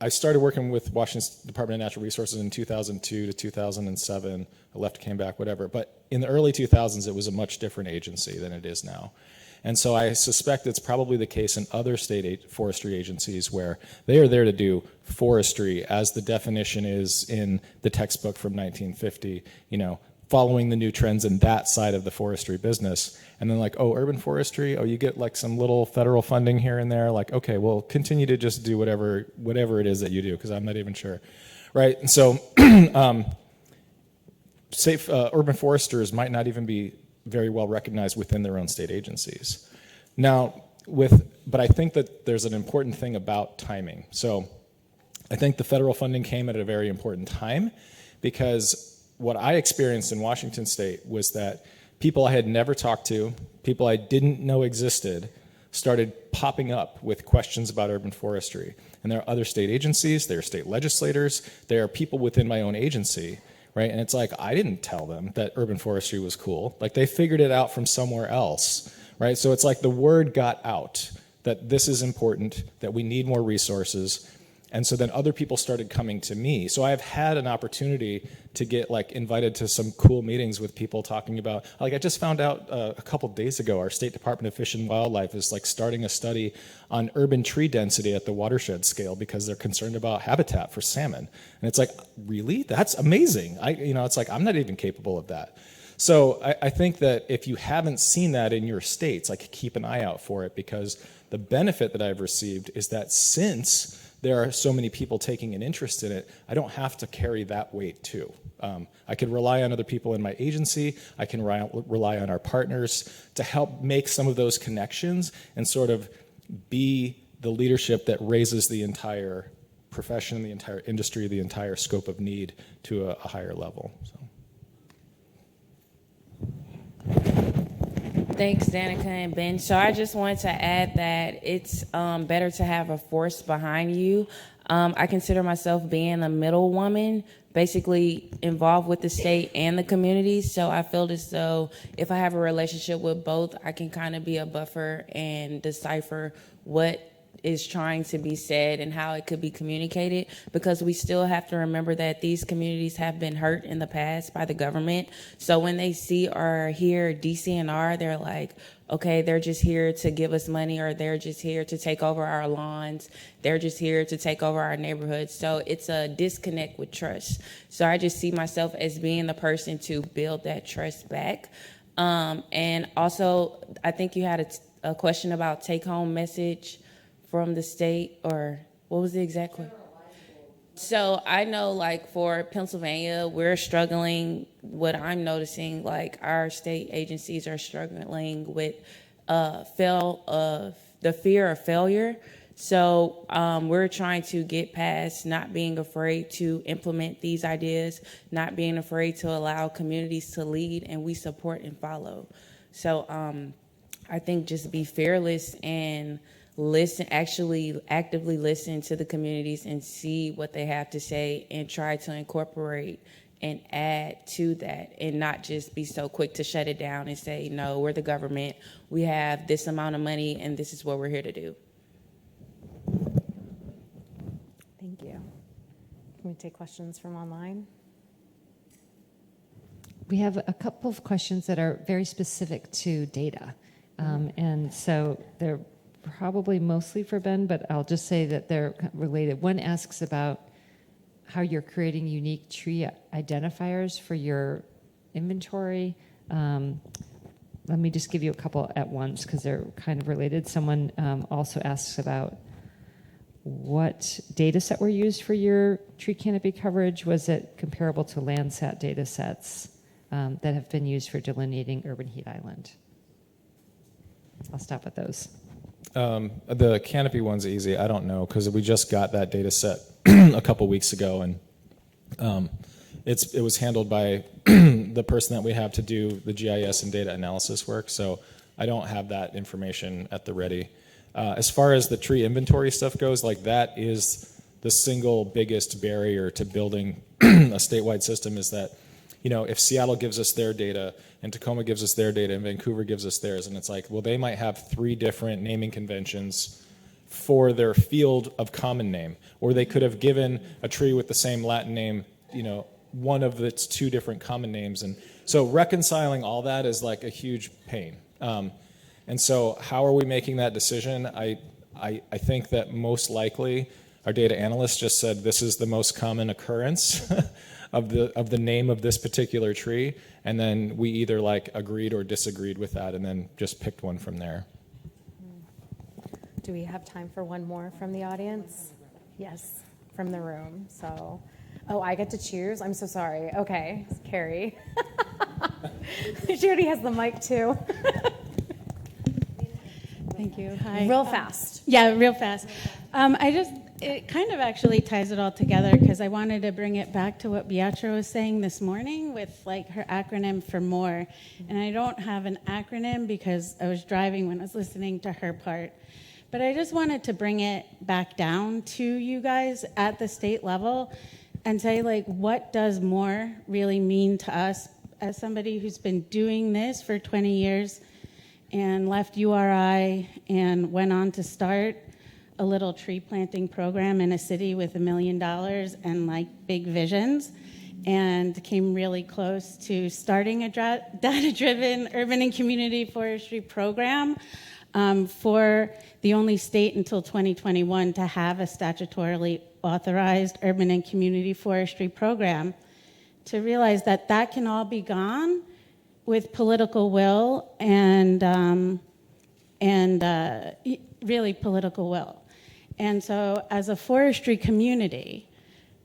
I started working with Washington's Department of Natural Resources in 2002 to 2007. I left, came back, whatever. But in the early 2000s, it was a much different agency than it is now. And so I suspect it's probably the case in other state forestry agencies where they are there to do forestry as the definition is in the textbook from 1950, following the new trends in that side of the forestry business. And then like, oh, urban forestry, oh, you get like some little federal funding here and there. Like, okay, well, continue to just do whatever it is that you do, because I'm not even sure, right? And so urban foresters might not even be very well recognized within their own state agencies. Now, but I think that there's an important thing about timing. So I think the federal funding came at a very important time, because what I experienced in Washington State was that people I had never talked to, people I didn't know existed, started popping up with questions about urban forestry. And there are other state agencies, there are state legislators, there are people within my own agency, right? And it's like, I didn't tell them that urban forestry was cool. Like they figured it out from somewhere else, right? So it's like the word got out that this is important, that we need more resources. And so then other people started coming to me. So I've had an opportunity to get like invited to some cool meetings with people talking about, like I just found out a couple days ago, our State Department of Fish and Wildlife is like starting a study on urban tree density at the watershed scale because they're concerned about habitat for salmon. And it's like, really? That's amazing. It's like, I'm not even capable of that. So I think that if you haven't seen that in your states, like keep an eye out for it, because the benefit that I've received is that since there are so many people taking an interest in it, I don't have to carry that weight too. I can rely on other people in my agency, I can rely on our partners to help make some of those connections and sort of be the leadership that raises the entire profession, the entire industry, the entire scope of need to a higher level. So. Thanks, Danica and Ben. So I just wanted to add that it's better to have a force behind you. I consider myself being a middle woman, basically involved with the state and the community. So I feel as though if I have a relationship with both, I can kind of be a buffer and decipher what is trying to be said and how it could be communicated, because we still have to remember that these communities have been hurt in the past by the government. So when they see or hear DCNR, they're like, okay, they're just here to give us money, or they're just here to take over our lawns. They're just here to take over our neighborhoods. So it's a disconnect with trust. So I just see myself as being the person to build that trust back. And also, I think you had a question about take-home message from the state, or what was the exact question? So I know, like, for Pennsylvania, we're struggling. What I'm noticing, like, our state agencies are struggling with the fear of failure. So we're trying to get past not being afraid to implement these ideas, not being afraid to allow communities to lead, and we support and follow. So I think just be fearless and listen, actually actively listen to the communities and see what they have to say and try to incorporate and add to that, and not just be so quick to shut it down and say, no, we're the government, we have this amount of money, and this is what we're here to do. Thank you. Can we take questions from online? We have a couple of questions that are very specific to data. And so they're probably mostly for Ben, but I'll just say that they're related. One asks about how you're creating unique tree identifiers for your inventory. Let me just give you a couple at once because they're kind of related. Someone also asks about what data set were used for your tree canopy coverage. Was it comparable to Landsat data sets that have been used for delineating urban heat island? I'll stop with those. The Canopy one's easy. I don't know because we just got that data set a couple weeks ago, and it was handled by the person that we have to do the GIS and data analysis work. So I don't have that information at the ready. As far as the tree inventory stuff goes, like that is the single biggest barrier to building a statewide system. Is that, you know, if Seattle gives us their data and Tacoma gives us their data and Vancouver gives us theirs, and it's like, well, they might have 3 different naming conventions for their field of common name, or they could have given a tree with the same Latin name, you know, one of its 2 different common names. And so reconciling all that is like a huge pain. And so how are we making that decision? I think that most likely our data analyst just said this is the most common occurrence of the name of this particular tree, and then we either like agreed or disagreed with that, and then just picked one from there. Do we have time for one more from the audience? Yes, from the room. So, oh, I get to choose? I'm so sorry. Okay, Carrie. She already has the mic too. Thank you. Hi. Real fast. Yeah, real fast. It kind of actually ties it all together because I wanted to bring it back to what Beatrice was saying this morning with like her acronym for more. And I don't have an acronym because I was driving when I was listening to her part. But I just wanted to bring it back down to you guys at the state level and say, like, what does more really mean to us as somebody who's been doing this for 20 years and left URI and went on to start a little tree planting program in a city with $1 million and like big visions, and came really close to starting a data-driven urban and community forestry program for the only state until 2021 to have a statutorily authorized urban and community forestry program, to realize that that can all be gone with political will and really political will. And so as a forestry community,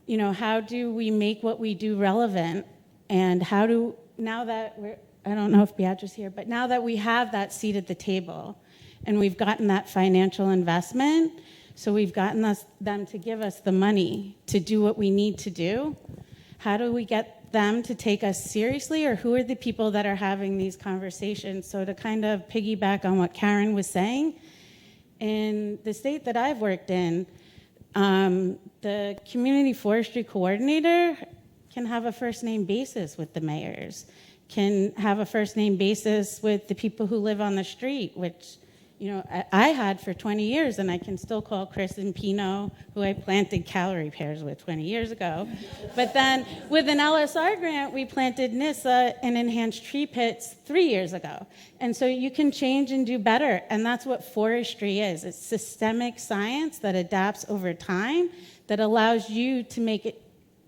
you know, how do we make what we do relevant? And how do, now that we're, I don't know if Beatrice is here, but now that we have that seat at the table and we've gotten that financial investment, so we've gotten them to give us the money to do what we need to do, how do we get them to take us seriously, or who are the people that are having these conversations? So to kind of piggyback on what Karen was saying, in the state that I've worked in, the community forestry coordinator can have a first name basis with the mayors, can have a first name basis with the people who live on the street, which, you know, I had for 20 years, and I can still call Chris and Pino, who I planted calorie pears with 20 years ago. But then with an LSR grant, we planted NISA and enhanced tree pits 3 years ago. And so you can change and do better, and that's what forestry is. It's systemic science that adapts over time, that allows you to make it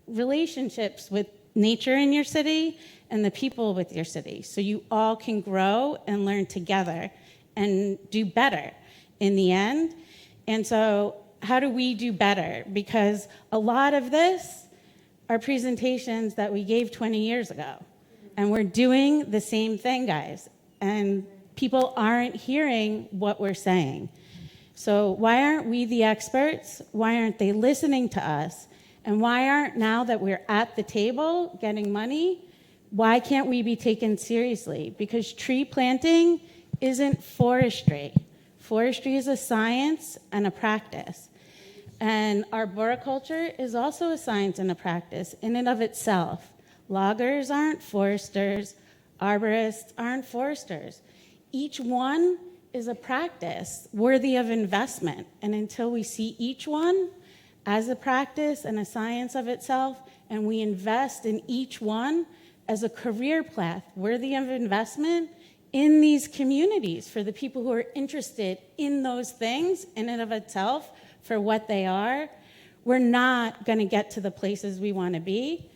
relationships with nature in your city and the people with your city, so you all can grow and learn together and do better in the end. And so how do we do better? Because a lot of this are presentations that we gave 20 years ago. And we're doing the same thing, guys. And people aren't hearing what we're saying. So why aren't we the experts? Why aren't they listening to us? And why aren't, now that we're at the table getting money, why can't we be taken seriously? Because tree planting isn't forestry. Forestry is a science and a practice. And arboriculture is also a science and a practice in and of itself. Loggers aren't foresters. Arborists aren't foresters. Each one is a practice worthy of investment. And until we see each one as a practice and a science of itself, and we invest in each one as a career path worthy of investment in these communities for the people who are interested in those things in and of itself for what they are, we're not going to get to the places we want to be,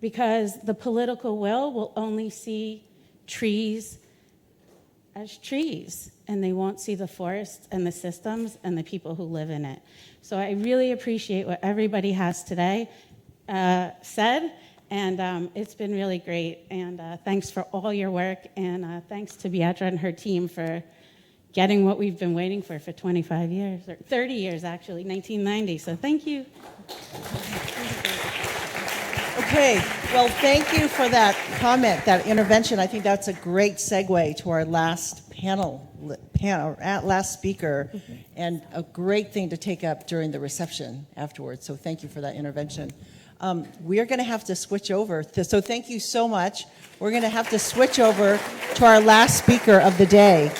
because the political will only see trees as trees, and they won't see the forests and the systems and the people who live in it. So I really appreciate what everybody has today said, and it's been really great. And thanks for all your work, and thanks to Beatrice and her team for getting what we've been waiting for 25 years, or 30 years actually, 1990. So thank you. Okay, well, thank you for that comment, that intervention. I think that's a great segue to our last last speaker, and a great thing to take up during the reception afterwards. So thank you for that intervention. We are going to have to switch over. So thank you so much. We're going to have to switch over to our last speaker of the day.